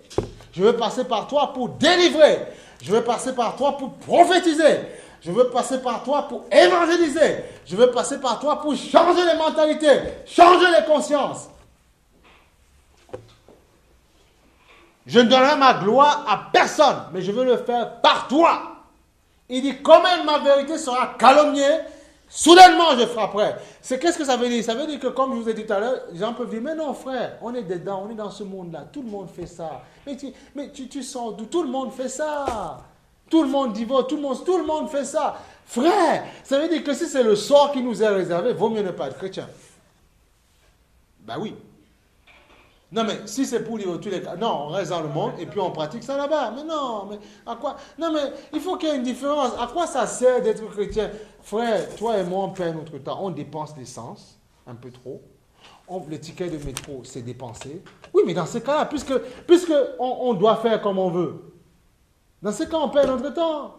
Je veux passer par toi pour délivrer. Je veux passer par toi pour prophétiser. Je veux passer par toi pour évangéliser. Je veux passer par toi pour changer les mentalités, changer les consciences. Je ne donnerai ma gloire à personne, mais je veux le faire par toi. Il dit, comment ma vérité sera calomniée, soudainement je frapperai. Qu'est-ce que ça veut dire? Ça veut dire que, comme je vous ai dit tout à l'heure, les gens peuvent dire, mais non frère, on est dedans, on est dans ce monde-là, tout le monde fait ça. Mais tu sens d'où? Tout le monde fait ça. Tout le monde divorce, tout le monde fait ça. Frère, ça veut dire que si c'est le sort qui nous est réservé, vaut mieux ne pas être chrétien. Ben oui. Non, mais si c'est pour dire tous les cas, non, on reste dans le monde et puis on pratique ça là-bas. Mais non, mais à quoi? Non, mais il faut qu'il y ait une différence. À quoi ça sert d'être chrétien? Frère, toi et moi, on perd notre temps. On dépense l'essence, un peu trop. Le ticket de métro, c'est dépensé. Oui, mais dans ce cas-là, puisque on doit faire comme on veut, dans ce cas, on perd notre temps.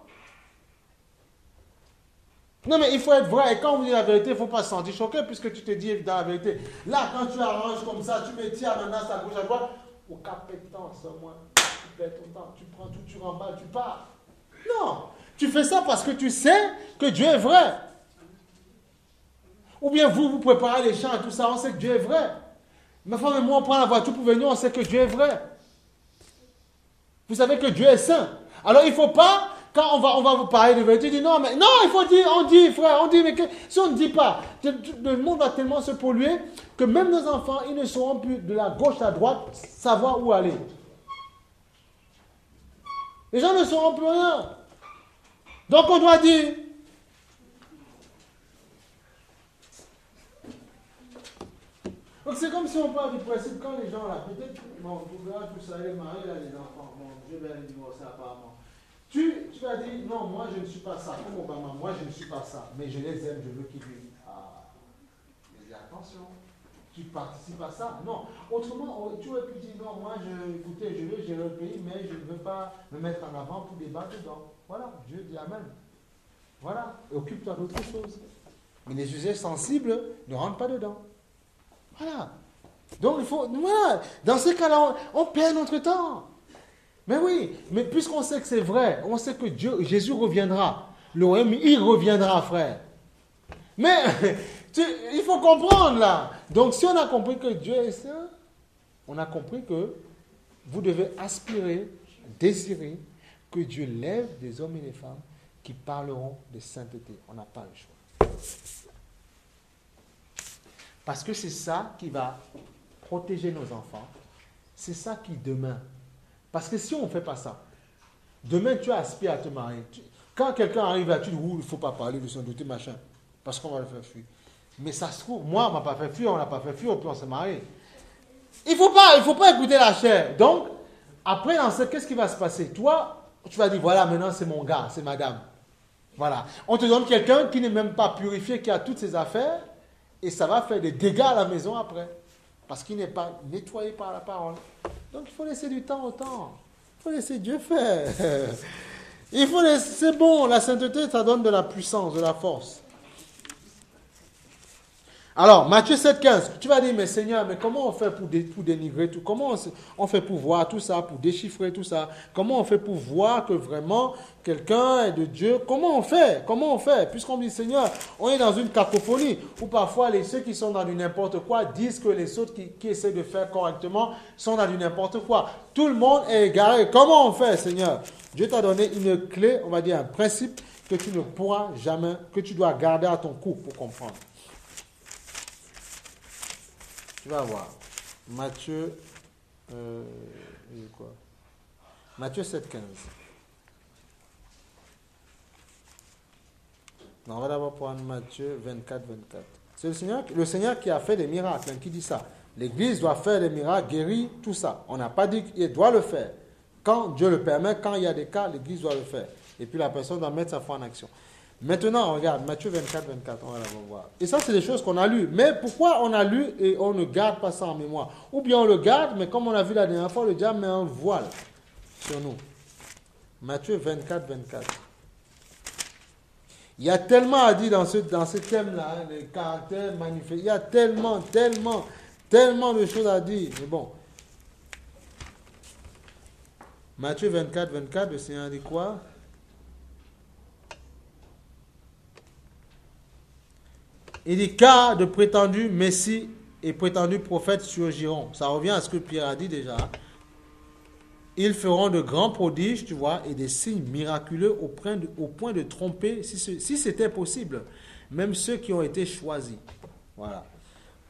Non, mais il faut être vrai. Et quand on vous dit la vérité, il ne faut pas se sentir choqué puisque tu te dis dans la vérité. Là, quand tu arranges comme ça, tu mets tiens ananas à gauche, à droite, au capétant, c'est moi. Tu perds ton temps, tu prends tout, tu remballes, tu pars. Non. Tu fais ça parce que tu sais que Dieu est vrai. Ou bien vous préparez les chants et tout ça, on sait que Dieu est vrai. Ma femme et moi, on prend la voiture pour venir, on sait que Dieu est vrai. Vous savez que Dieu est saint. Alors, il ne faut pas, quand on va vous parler de vérité, tu dis non, mais non, il faut dire, on dit, frère, on dit, mais si on ne dit pas, le monde va tellement se polluer que même nos enfants, ils ne sauront plus de la gauche à droite savoir où aller. Les gens ne sauront plus rien. Donc, on doit dire. Donc, c'est comme si on parle du principe, quand les gens, là, peut-être, bon, vous verrez tout ça, les maris, là, les enfants, bon, je vais aller divorcer apparemment. Tu vas dire, non, moi je ne suis pas ça, comme Obama, moi je ne suis pas ça, mais je les aime, je veux qu'ils vivent. Ah, mais attention, tu participes à ça. Non, autrement, tu aurais pu dire, non, moi, écoutez, je veux gérer le pays, mais je ne veux pas me mettre en avant pour débattre dedans. Voilà, Dieu dit Amen. Voilà, et occupe-toi d'autre chose. Mais les sujets sensibles ne rentrent pas dedans. Voilà. Donc, il faut, voilà, dans ce cas-là, on perd notre temps. Mais oui, mais puisqu'on sait que c'est vrai, on sait que Jésus reviendra. Il reviendra, frère. Mais il faut comprendre là. Donc si on a compris que Dieu est saint, on a compris que vous devez aspirer, désirer que Dieu lève des hommes et des femmes qui parleront de sainteté. On n'a pas le choix. Parce que c'est ça qui va protéger nos enfants. C'est ça qui demain. Parce que si on ne fait pas ça, demain tu aspires à te marier. Quand quelqu'un arrive là, tu dis, il ne faut pas parler de son doute, machin, parce qu'on va le faire fuir. Mais ça se trouve, moi, on ne m'a pas fait fuir, on ne l'a pas fait fuir, puis on s'est marié. Il ne faut pas écouter la chair. Donc, après, qu'est-ce qui va se passer? Toi, tu vas dire, voilà, maintenant c'est mon gars, c'est madame. Voilà. On te donne quelqu'un qui n'est même pas purifié, qui a toutes ses affaires, et ça va faire des dégâts à la maison après. Parce qu'il n'est pas nettoyé par la parole. Donc il faut laisser du temps au temps. Il faut laisser Dieu faire. C'est bon, la sainteté, ça donne de la puissance, de la force. Alors, Matthieu 7,15, tu vas dire, mais Seigneur, mais comment on fait pour dénigrer tout? Comment on fait pour voir tout ça, pour déchiffrer tout ça? Comment on fait pour voir que vraiment quelqu'un est de Dieu? Comment on fait? Puisqu'on dit, Seigneur, on est dans une cacophonie où parfois ceux qui sont dans du n'importe quoi disent que les autres qui essaient de faire correctement sont dans du n'importe quoi. Tout le monde est égaré. Comment on fait, Seigneur? Dieu t'a donné une clé, on va dire un principe que tu ne pourras jamais, que tu dois garder à ton cou pour comprendre. Tu vas voir. Matthieu 7,15. Non, on va d'abord prendre Matthieu 24. C'est le Seigneur qui a fait des miracles, qui dit ça. L'Église doit faire des miracles, guérir, tout ça. On n'a pas dit qu'il doit le faire. Quand Dieu le permet, quand il y a des cas, l'Église doit le faire. Et puis la personne doit mettre sa foi en action. Maintenant, regarde, Matthieu 24, 24, on va la voir. Et ça, c'est des choses qu'on a lues. Mais pourquoi on a lu et on ne garde pas ça en mémoire? Ou bien on le garde, mais comme on a vu la dernière fois, le diable met un voile sur nous. Matthieu 24, 24. Il y a tellement à dire dans ce thème-là, hein, les caractères manifestés. Il y a tellement de choses à dire. Mais bon. Matthieu 24, 24, le Seigneur dit quoi? Il dit, car de prétendus Messie et prétendus prophètes surgiront. Ça revient à ce que Pierre a dit déjà. Ils feront de grands prodiges, tu vois, et des signes miraculeux au point de tromper, si c'était possible, même ceux qui ont été choisis.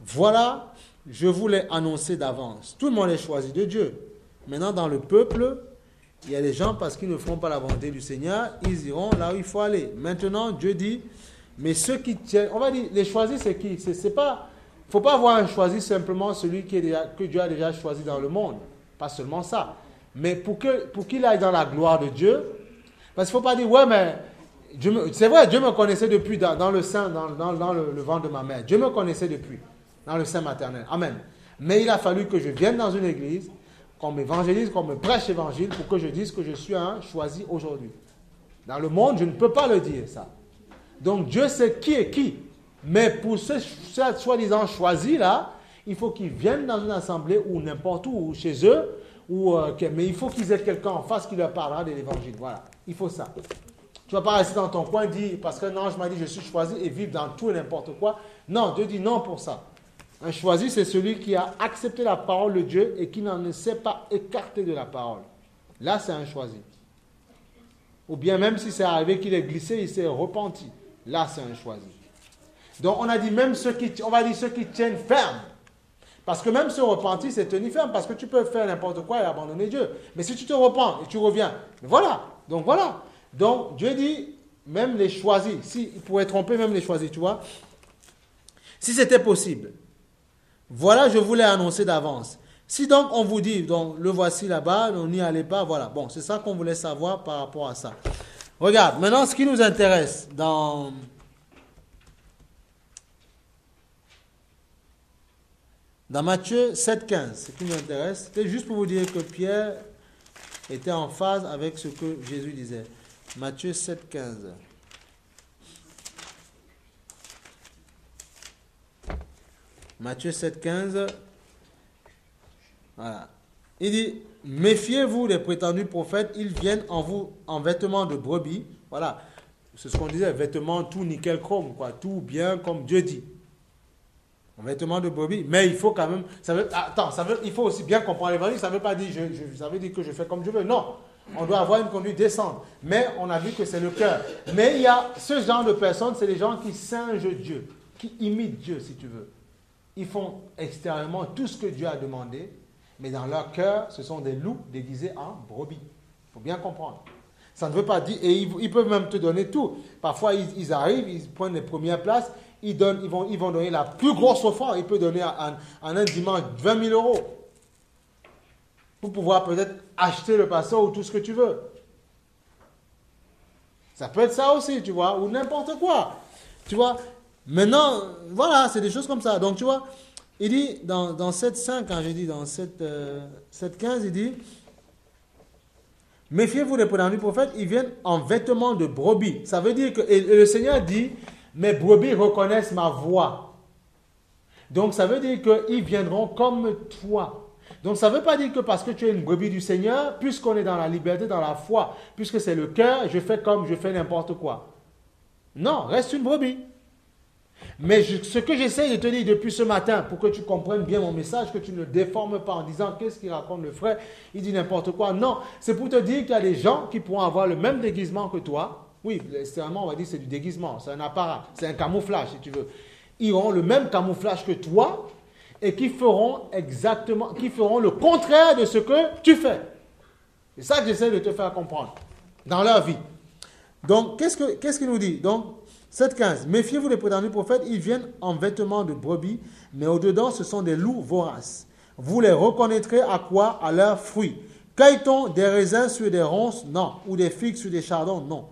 Voilà, je vous l'ai annoncé d'avance. Tout le monde est choisi de Dieu. Maintenant, dans le peuple, il y a des gens, parce qu'ils ne feront pas la volonté du Seigneur, ils iront là où il faut aller. Maintenant, Dieu dit, mais ceux qui tiennent, on va dire, les choisis, c'est qui? C'est pas, il ne faut pas voir un choisi simplement celui que Dieu a déjà choisi dans le monde. Pas seulement ça. Mais pour qu'il aille dans la gloire de Dieu, parce qu'il ne faut pas dire, ouais, mais c'est vrai, Dieu me connaissait depuis dans le sein, dans le ventre de ma mère. Dieu me connaissait depuis, dans le sein maternel. Amen. Mais il a fallu que je vienne dans une église, qu'on m'évangélise, qu'on me prêche l'évangile, pour que je dise que je suis un choisi aujourd'hui. Dans le monde, je ne peux pas le dire, ça. Donc Dieu sait qui est qui. Mais pour ce soi-disant choisi là, il faut qu'ils viennent dans une assemblée ou n'importe où, ou chez eux, mais il faut qu'ils aient quelqu'un en face qui leur parlera de l'évangile. Voilà, il faut ça. Tu ne vas pas rester dans ton coin et dire, parce que non, je m'ai dit, je suis choisi et vivre dans tout et n'importe quoi. Non, Dieu dit non pour ça. Un choisi, c'est celui qui a accepté la parole de Dieu et qui n'en s'est pas écarté de la parole. Là, c'est un choisi. Ou bien même si c'est arrivé qu'il est glissé, il s'est repenti. Là, c'est un choisi. Donc, on a dit même ceux qui tiennent ferme. Parce que même se repentir, c'est tenir ferme. Parce que tu peux faire n'importe quoi et abandonner Dieu. Mais si tu te repens et tu reviens, voilà. Donc, Dieu dit, même les choisis, il pourrait tromper même les choisis, tu vois. Si c'était possible. Voilà, je vous l'ai annoncé d'avance. Si donc on vous dit, donc le voici là-bas, on n'y allait pas, voilà. Bon, c'est ça qu'on voulait savoir par rapport à ça. Regarde, maintenant ce qui nous intéresse dans Matthieu 7,15, ce qui nous intéresse, c'était juste pour vous dire que Pierre était en phase avec ce que Jésus disait. Matthieu 7,15. Matthieu 7,15. Voilà. Il dit, méfiez-vous des prétendus prophètes, ils viennent en vêtements de brebis. Voilà. C'est ce qu'on disait, vêtements tout nickel chrome, quoi, tout bien comme Dieu dit. En vêtements de brebis, mais il faut quand même, il faut aussi bien comprendre l'évangile, ça ne veut pas dire, ça veut dire que je fais comme je veux, non. On doit avoir une conduite décente. Mais on a vu que c'est le cœur. Mais il y a ce genre de personnes, c'est les gens qui singent Dieu, qui imitent Dieu, si tu veux. Ils font extérieurement tout ce que Dieu a demandé, mais dans leur cœur, ce sont des loups déguisés en brebis. Il faut bien comprendre. Ça ne veut pas dire, et ils peuvent même te donner tout. Parfois, ils arrivent, ils prennent les premières places, ils vont donner la plus grosse offrande. Ils peuvent donner en un dimanche 20 000 euros pour pouvoir peut-être acheter le pasteur ou tout ce que tu veux. Ça peut être ça aussi, tu vois, ou n'importe quoi. Tu vois, maintenant, voilà, c'est des choses comme ça. Donc, tu vois, il dit, dans 7.5, quand j'ai dit dans 7.15, il dit, méfiez-vous des prétendus prophètes, ils viennent en vêtements de brebis. Ça veut dire que, et le Seigneur dit, mes brebis reconnaissent ma voix. Donc, ça veut dire qu'ils viendront comme toi. Donc, ça ne veut pas dire que parce que tu es une brebis du Seigneur, puisqu'on est dans la liberté, dans la foi, puisque c'est le cœur, je fais n'importe quoi. Non, reste une brebis. Mais ce que j'essaie de te dire depuis ce matin, pour que tu comprennes bien mon message, que tu ne le déformes pas en disant qu'est-ce qu'il raconte le frère, il dit n'importe quoi. Non, c'est pour te dire qu'il y a des gens qui pourront avoir le même déguisement que toi. Oui, extérieurement, on va dire que c'est du déguisement, c'est un apparat, c'est un camouflage si tu veux. Ils auront le même camouflage que toi et qui feront le contraire de ce que tu fais. C'est ça que j'essaie de te faire comprendre dans leur vie. Donc, qu'est-ce qu'il nous dit? Donc, 7,15. Méfiez-vous des prétendus prophètes, ils viennent en vêtements de brebis, mais au-dedans, ce sont des loups voraces. Vous les reconnaîtrez à quoi? À leurs fruits. Cueille-t-on des raisins sur des ronces? Non. Ou des figues sur des chardons? Non.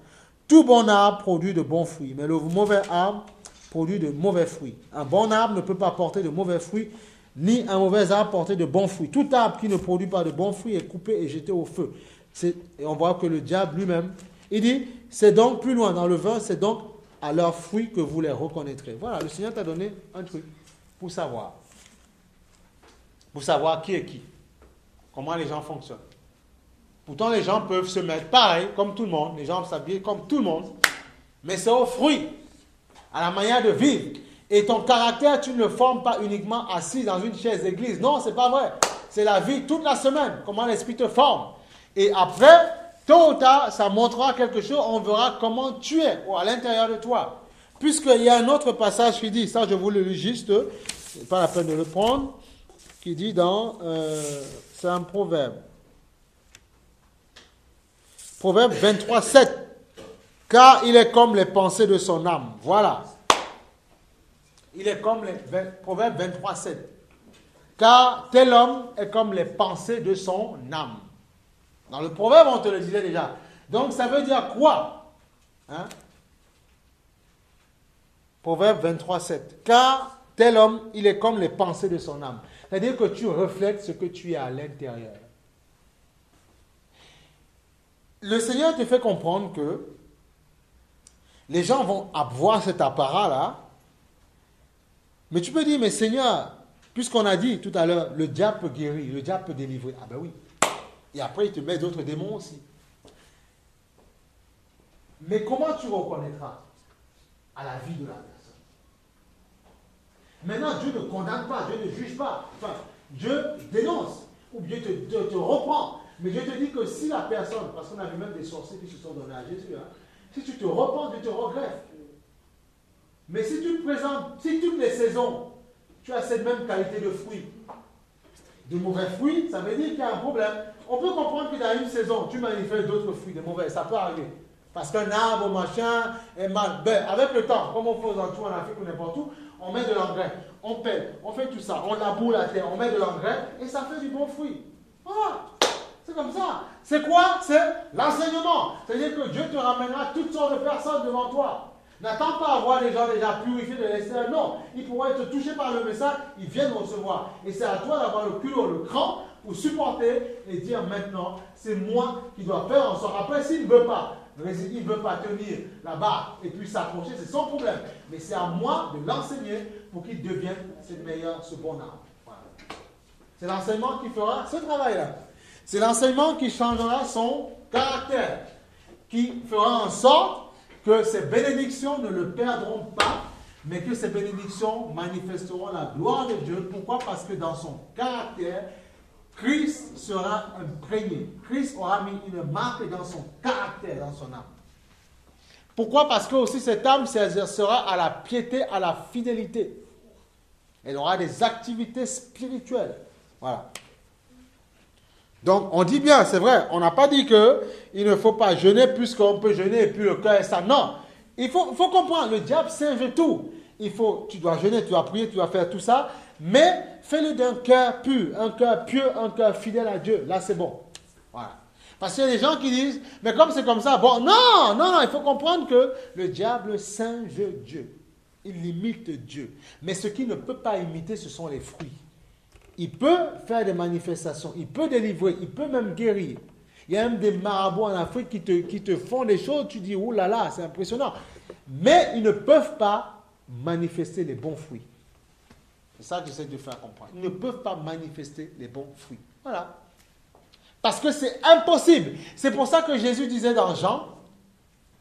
Tout bon arbre produit de bons fruits, mais le mauvais arbre produit de mauvais fruits. Un bon arbre ne peut pas porter de mauvais fruits, ni un mauvais arbre porter de bons fruits. Tout arbre qui ne produit pas de bons fruits est coupé et jeté au feu. Et on voit que le diable lui-même, il dit, c'est donc plus loin dans le 20, c'est donc à leurs fruits que vous les reconnaîtrez. Voilà, le Seigneur t'a donné un truc pour savoir. Pour savoir qui est qui. Comment les gens fonctionnent. Pourtant, les gens peuvent se mettre pareil, comme tout le monde. Les gens s'habillent comme tout le monde. Mais c'est aux fruits, à la manière de vivre. Et ton caractère, tu ne le formes pas uniquement assis dans une chaise d'église. Non, c'est pas vrai. C'est la vie toute la semaine. Comment l'esprit te forme. Et après, tôt ou tard, ça montrera quelque chose. On verra comment tu es à l'intérieur de toi. Puisqu'il y a un autre passage qui dit, ça je vous le lis juste, c'est pas la peine de le prendre, qui dit dans, c'est un proverbe. Proverbe 23, 7. Car il est comme les pensées de son âme. Voilà. Il est comme Proverbe 23, 7. Car tel homme est comme les pensées de son âme. Dans le proverbe, on te le disait déjà. Donc, ça veut dire quoi? Hein? Proverbe 23, 7. Car tel homme, il est comme les pensées de son âme. C'est-à-dire que tu reflètes ce que tu es à l'intérieur. Le Seigneur te fait comprendre que les gens vont avoir cet apparat-là, mais tu peux dire, mais Seigneur, puisqu'on a dit tout à l'heure, le diable peut guérir, le diable peut délivrer. Ah ben oui. Et après, il te met d'autres démons aussi. Mais comment tu reconnaîtras à la vie de la personne? Maintenant, Dieu ne condamne pas, Dieu ne juge pas. Enfin, Dieu dénonce, ou Dieu te reprend. Mais je te dis que si la personne, parce qu'on a vu même des sorciers qui se sont donnés à Jésus, hein, si tu te repens, Dieu te regrette. Mais si tu présentes, si toutes les saisons, tu as cette même qualité de fruits, de mauvais fruits, ça veut dire qu'il y a un problème. On peut comprendre que dans une saison, tu manifestes d'autres fruits, de mauvais, ça peut arriver. Parce qu'un arbre, machin, est mal. Ben, avec le temps, comme on fait aux Antilles, en Afrique ou n'importe où, on met de l'engrais, on pèle, on fait tout ça, on laboure la terre, on met de l'engrais, et ça fait du bon fruit. Voilà. C'est comme ça. C'est quoi? C'est l'enseignement. C'est-à-dire que Dieu te ramènera toutes sortes de personnes devant toi. N'attends pas à voir les gens déjà purifiés de l'extérieur. Non, ils pourront être touchés par le message, ils viennent recevoir. Et c'est à toi d'avoir le culot, le cran, pour supporter et dire maintenant, c'est moi qui dois faire en sorte. Après, s'il ne veut pas, il ne veut pas tenir là-bas et puis s'accrocher, c'est son problème. Mais c'est à moi de l'enseigner pour qu'il devienne ce bon arbre. Voilà. C'est l'enseignement qui fera ce travail-là. C'est l'enseignement qui changera son caractère, qui fera en sorte que ces bénédictions ne le perdront pas, mais que ces bénédictions manifesteront la gloire de Dieu. Pourquoi? Parce que dans son caractère, Christ sera imprégné. Christ aura mis une marque dans son caractère, dans son âme. Pourquoi? Parce que aussi cette âme s'exercera à la piété, à la fidélité. Elle aura des activités spirituelles. Voilà. Donc, on dit bien, c'est vrai, on n'a pas dit qu'il ne faut pas jeûner puisqu'on peut jeûner et puis le cœur est ça. Non, il faut comprendre, le diable singe tout. Tu dois jeûner, tu dois prier, tu dois faire tout ça, mais fais-le d'un cœur pur, un cœur pieux, un cœur fidèle à Dieu. Là, c'est bon. Voilà. Parce qu'il y a des gens qui disent, mais comme c'est comme ça, bon, non, il faut comprendre que le diable singe Dieu. Il imite Dieu. Mais ce qu'il ne peut pas imiter, ce sont les fruits. Il peut faire des manifestations, il peut délivrer, il peut même guérir. Il y a même des marabouts en Afrique qui te font des choses, tu dis, oh là là, c'est impressionnant. Mais ils ne peuvent pas manifester les bons fruits. C'est ça que j'essaie de faire comprendre. Ils ne peuvent pas manifester les bons fruits. Voilà. Parce que c'est impossible. C'est pour ça que Jésus disait dans Jean,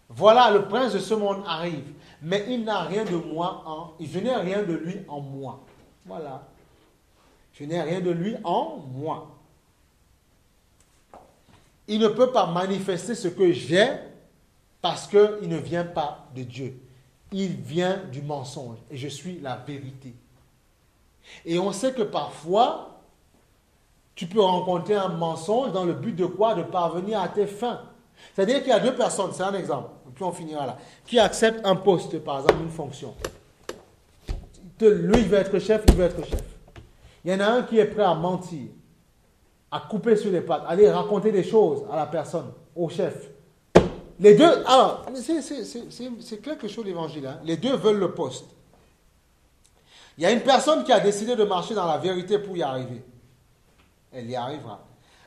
voilà, le prince de ce monde arrive, mais il n'a rien de moi je n'ai rien de lui en moi. Voilà. Je n'ai rien de lui en moi. Il ne peut pas manifester ce que j'ai parce qu'il ne vient pas de Dieu. Il vient du mensonge et je suis la vérité. Et on sait que parfois, tu peux rencontrer un mensonge dans le but de quoi? De parvenir à tes fins. C'est-à-dire qu'il y a deux personnes, c'est un exemple, puis on finira là, qui acceptent un poste, par exemple, une fonction. Lui, il veut être chef, il veut être chef. Il y en a un qui est prêt à mentir, à couper sur les pattes, à aller raconter des choses à la personne, au chef. Les deux, alors, c'est quelque chose l'évangile, hein. Les deux veulent le poste. Il y a une personne qui a décidé de marcher dans la vérité pour y arriver. Elle y arrivera.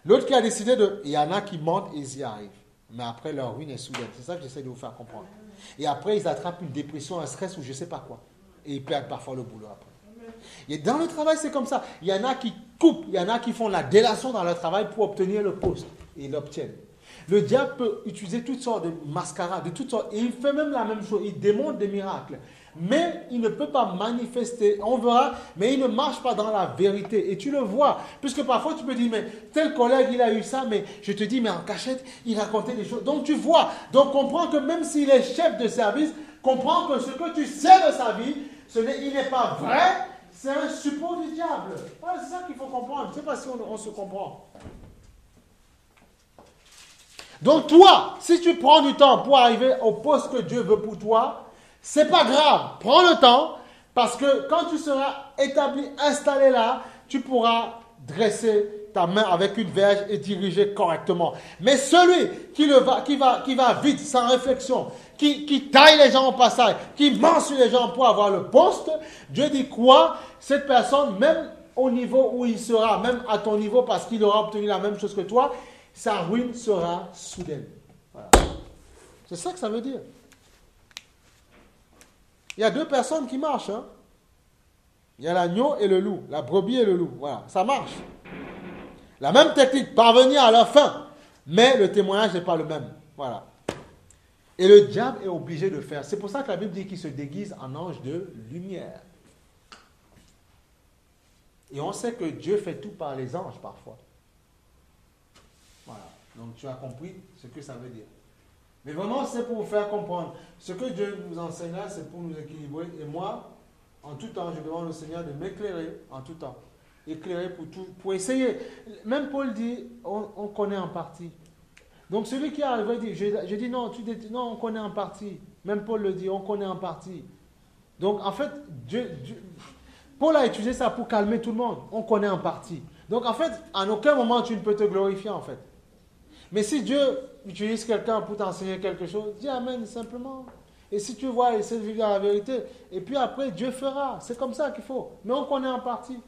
L'autre qui a décidé de... Il y en a qui mentent et ils y arrivent. Mais après, leur ruine est soudaine. C'est ça que j'essaie de vous faire comprendre. Et après, ils attrapent une dépression, un stress ou je ne sais pas quoi. Et ils perdent parfois le boulot après. Et dans le travail, c'est comme ça. Il y en a qui coupent, il y en a qui font la délation dans leur travail pour obtenir le poste. Et ils l'obtiennent. Le diable peut utiliser toutes sortes de mascarades, de toutes sortes. Et il fait même la même chose. Il démontre des miracles. Mais il ne peut pas manifester, on verra, mais il ne marche pas dans la vérité. Et tu le vois. Puisque parfois tu me dis, mais tel collègue, il a eu ça, mais je te dis, mais en cachette, il racontait des choses. Donc tu vois. Donc comprends que même s'il est chef de service, comprends que ce que tu sais de sa vie, il n'est pas vrai, c'est un suppôt du diable. Voilà, c'est ça qu'il faut comprendre. Je ne sais pas si on se comprend. Donc toi, si tu prends du temps pour arriver au poste que Dieu veut pour toi, c'est pas grave. Prends le temps, parce que quand tu seras établi, installé là, tu pourras dresser ta main avec une verge et diriger correctement. Mais celui qui va vite, sans réflexion, qui taille les gens au passage, qui ment sur les gens pour avoir le poste, Dieu dit quoi? Cette personne, même au niveau où il sera, même à ton niveau, parce qu'il aura obtenu la même chose que toi, sa ruine sera soudaine. Voilà. C'est ça que ça veut dire. Il y a deux personnes qui marchent. Hein. Il y a l'agneau et le loup, la brebis et le loup. Voilà, ça marche. La même technique, parvenir à leur fin. Mais le témoignage n'est pas le même. Voilà. Et le diable est obligé de faire. C'est pour ça que la Bible dit qu'il se déguise en ange de lumière. Et on sait que Dieu fait tout par les anges parfois. Voilà. Donc tu as compris ce que ça veut dire. Mais vraiment, c'est pour vous faire comprendre. Ce que Dieu nous enseigne là, c'est pour nous équilibrer. Et moi, en tout temps, je demande au Seigneur de m'éclairer en tout temps. Éclairer pour tout, pour essayer. Même Paul dit, on connaît en partie. Donc celui qui arrive dit, je dis non, non, on connaît en partie. Même Paul le dit, on connaît en partie. Donc en fait, Paul a utilisé ça pour calmer tout le monde. On connaît en partie. Donc en fait, en aucun moment tu ne peux te glorifier en fait. Mais si Dieu utilise quelqu'un pour t'enseigner quelque chose, dis Amen simplement. Et si tu vois, essaie de vivre dans la vérité. Et puis après, Dieu fera. C'est comme ça qu'il faut. Mais on connaît en partie.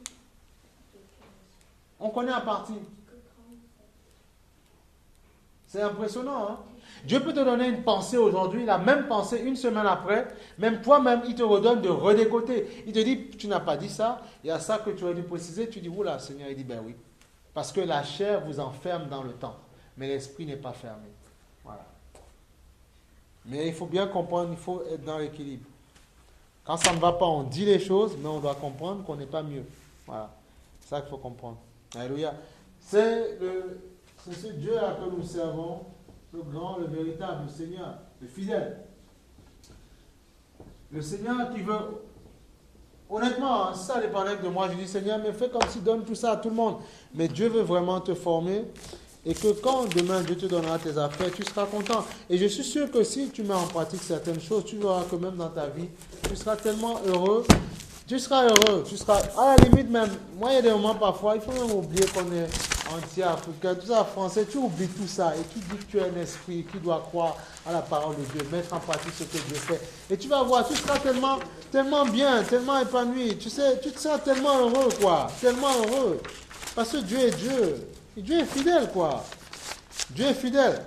On connaît en partie. C'est impressionnant, hein? Dieu peut te donner une pensée aujourd'hui, la même pensée une semaine après, même toi-même, il te redonne de redécoter. Il te dit, tu n'as pas dit ça, il y a ça que tu aurais dû préciser. Tu dis, oula, Seigneur, il dit, ben oui. Parce que la chair vous enferme dans le temps, mais l'esprit n'est pas fermé. Voilà. Mais il faut bien comprendre, il faut être dans l'équilibre. Quand ça ne va pas, on dit les choses, mais on doit comprendre qu'on n'est pas mieux. Voilà. C'est ça qu'il faut comprendre. Alléluia. C'est ce Dieu-là que nous servons, le grand, le véritable, le Seigneur, le fidèle. Le Seigneur qui veut... Honnêtement, ça dépend de moi. Je dis, Seigneur, mais fais comme si donne tout ça à tout le monde. Mais Dieu veut vraiment te former. Et que quand demain Dieu te donnera tes affaires, tu seras content. Et je suis sûr que si tu mets en pratique certaines choses, tu verras que même dans ta vie, tu seras tellement heureux. Tu seras heureux. Tu seras, à la limite même, moi il y a des moments parfois, il faut même oublier qu'on est entier africain, tout ça français, tu oublies tout ça. Et tu dis que tu es un esprit qui doit croire à la parole de Dieu, mettre en pratique ce que Dieu fait. Et tu vas voir, tu seras tellement bien, tellement épanoui. Tu sais, tu te sens tellement heureux, quoi. Tellement heureux. Parce que Dieu est Dieu. Et Dieu est fidèle, quoi. Dieu est fidèle.